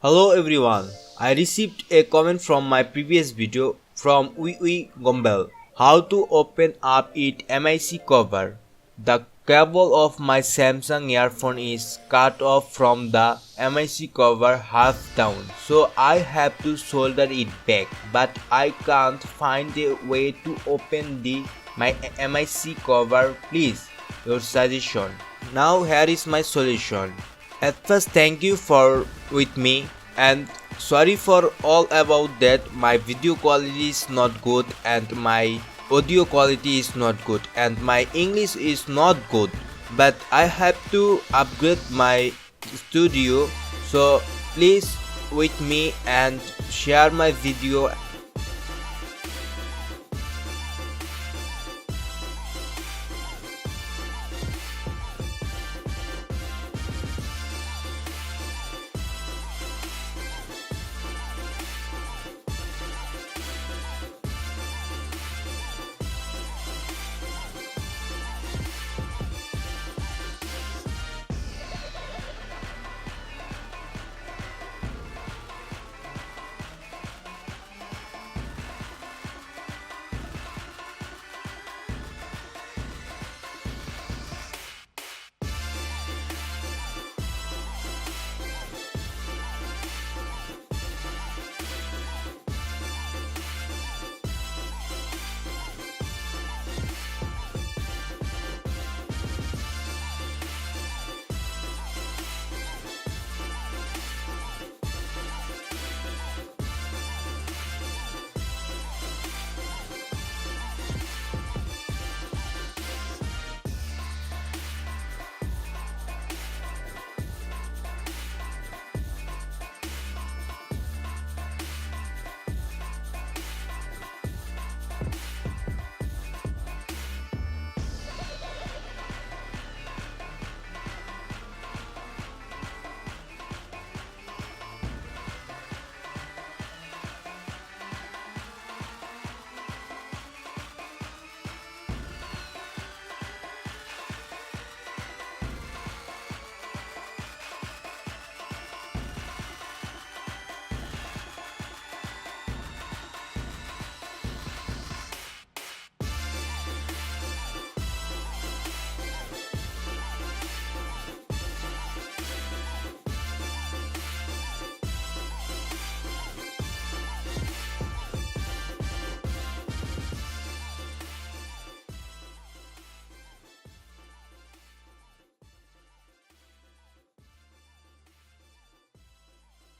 Hello everyone, I received a comment from my previous video from Gombel. How to open up its MIC cover. The cable of my Samsung earphone is cut off from the MIC cover half down, so I have to solder it back, but I can't find a way to open my MIC cover. Please, your suggestion. Now here is my solution. At first, thank you for with me and sorry for all about that. My video quality is not good and my audio quality is not good and my English is not good, but I have to upgrade my studio, so please with me and share my video